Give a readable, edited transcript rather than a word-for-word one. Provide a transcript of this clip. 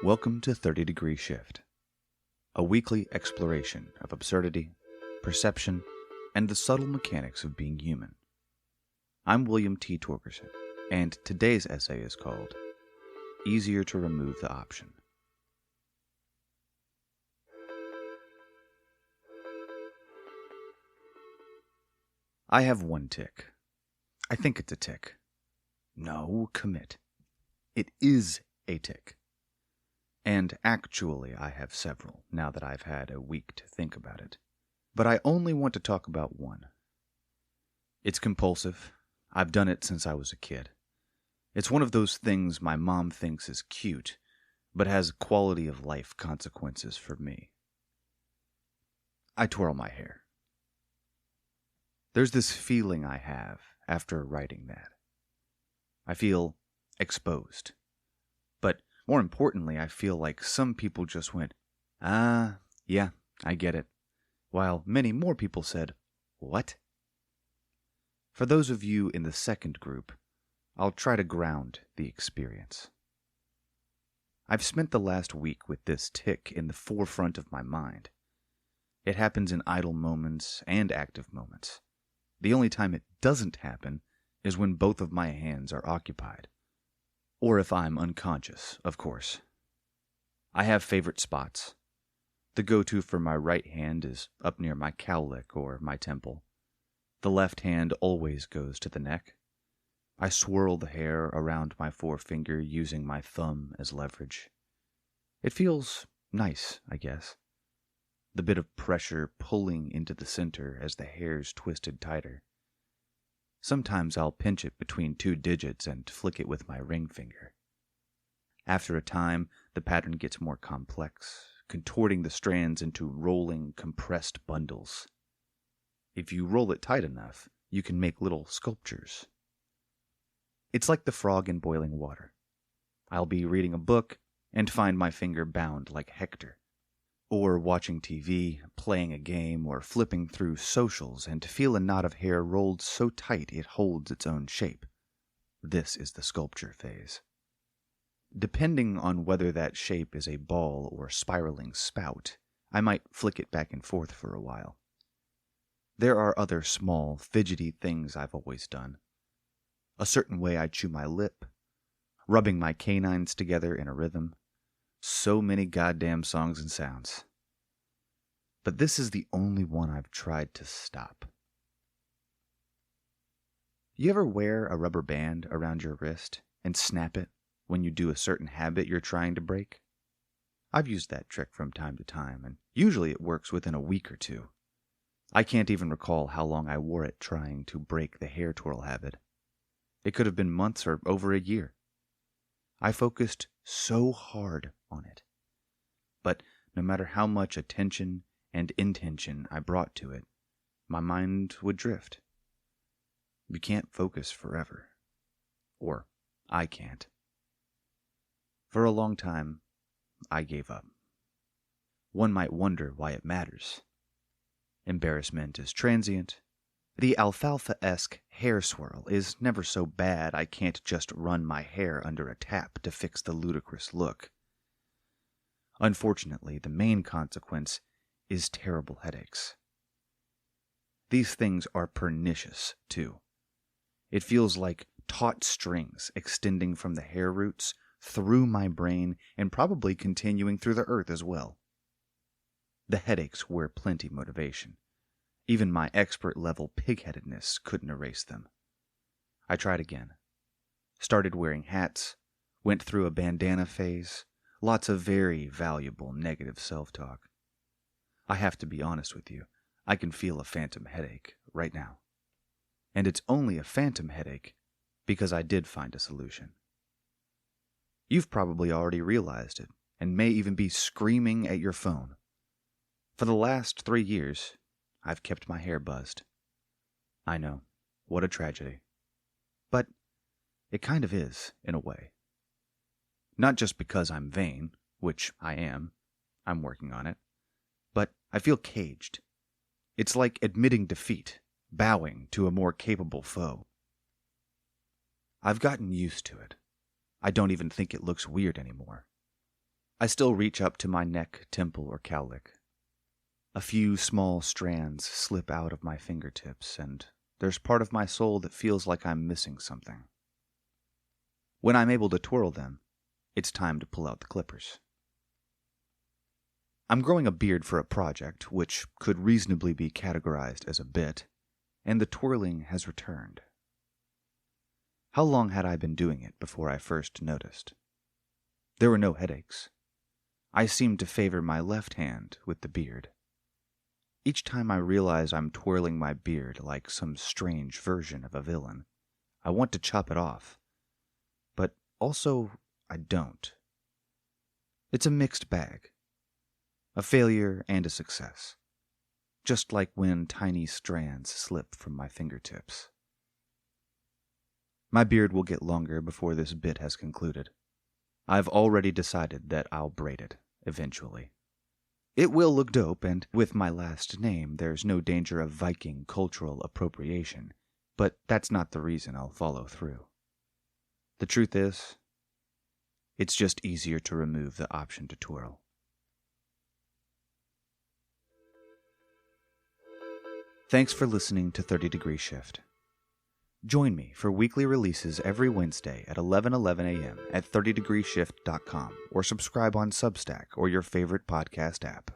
Welcome to 30 Degree Shift, a weekly exploration of absurdity, perception, and the subtle mechanics of being human. I'm William T. Torgerson, and today's essay is called Easier to Remove the Option. I have one tick. I think it's a tick. No, commit. It is a tick. And actually, I have several, now that I've had a week to think about it. But I only want to talk about one. It's compulsive. I've done it since I was a kid. It's one of those things my mom thinks is cute, but has quality of life consequences for me. I twirl my hair. There's this feeling I have after writing that. I feel exposed. But more importantly, I feel like some people just went, yeah, I get it, while many more people said, what? For those of you in the second group, I'll try to ground the experience. I've spent the last week with this tick in the forefront of my mind. It happens in idle moments and active moments. The only time it doesn't happen is when both of my hands are occupied. Or if I'm unconscious, of course. I have favorite spots. The go-to for my right hand is up near my cowlick or my temple. The left hand always goes to the neck. I swirl the hair around my forefinger using my thumb as leverage. It feels nice, I guess. The bit of pressure pulling into the center as the hair's twisted tighter. Sometimes I'll pinch it between two digits and flick it with my ring finger. After a time, the pattern gets more complex, contorting the strands into rolling, compressed bundles. If you roll it tight enough, you can make little sculptures. It's like the frog in boiling water. I'll be reading a book and find my finger bound like Hector. Or watching TV, playing a game, or flipping through socials and feel a knot of hair rolled so tight it holds its own shape. This is the sculpture phase. Depending on whether that shape is a ball or spiraling spout, I might flick it back and forth for a while. There are other small, fidgety things I've always done. A certain way I chew my lip, rubbing my canines together in a rhythm. So many goddamn songs and sounds. But this is the only one I've tried to stop. You ever wear a rubber band around your wrist and snap it when you do a certain habit you're trying to break? I've used that trick from time to time, and usually it works within a week or two. I can't even recall how long I wore it trying to break the hair twirl habit. It could have been months or over a year. I focused so hard on it. But no matter how much attention and intention I brought to it, my mind would drift. You can't focus forever. Or I can't. For a long time, I gave up. One might wonder why it matters. Embarrassment is transient. The alfalfa-esque hair swirl is never so bad I can't just run my hair under a tap to fix the ludicrous look. Unfortunately, the main consequence is terrible headaches. These things are pernicious, too. It feels like taut strings extending from the hair roots through my brain and probably continuing through the earth as well. The headaches were plenty motivation. Even my expert-level pig-headedness couldn't erase them. I tried again. Started wearing hats, went through a bandana phase, lots of very valuable negative self-talk. I have to be honest with you, I can feel a phantom headache right now. And it's only a phantom headache because I did find a solution. You've probably already realized it, and may even be screaming at your phone. For the last 3 years, I've kept my hair buzzed. I know, what a tragedy. But it kind of is, in a way. Not just because I'm vain, which I am, I'm working on it, but I feel caged. It's like admitting defeat, bowing to a more capable foe. I've gotten used to it. I don't even think it looks weird anymore. I still reach up to my neck, temple, or cowlick. A few small strands slip out of my fingertips, and there's part of my soul that feels like I'm missing something. When I'm able to twirl them, it's time to pull out the clippers. I'm growing a beard for a project, which could reasonably be categorized as a bit, and the twirling has returned. How long had I been doing it before I first noticed? There were no headaches. I seemed to favor my left hand with the beard. Each time I realize I'm twirling my beard like some strange version of a villain, I want to chop it off. But also, I don't. It's a mixed bag. A failure and a success. Just like when tiny strands slip from my fingertips. My beard will get longer before this bit has concluded. I've already decided that I'll braid it, eventually. It will look dope, and with my last name, there's no danger of Viking cultural appropriation, but that's not the reason I'll follow through. The truth is, it's just easier to remove the option to twirl. Thanks for listening to 30 Degree Shift. Join me for weekly releases every Wednesday at 11:11 a.m. at 30degreeshift.com or subscribe on Substack or your favorite podcast app.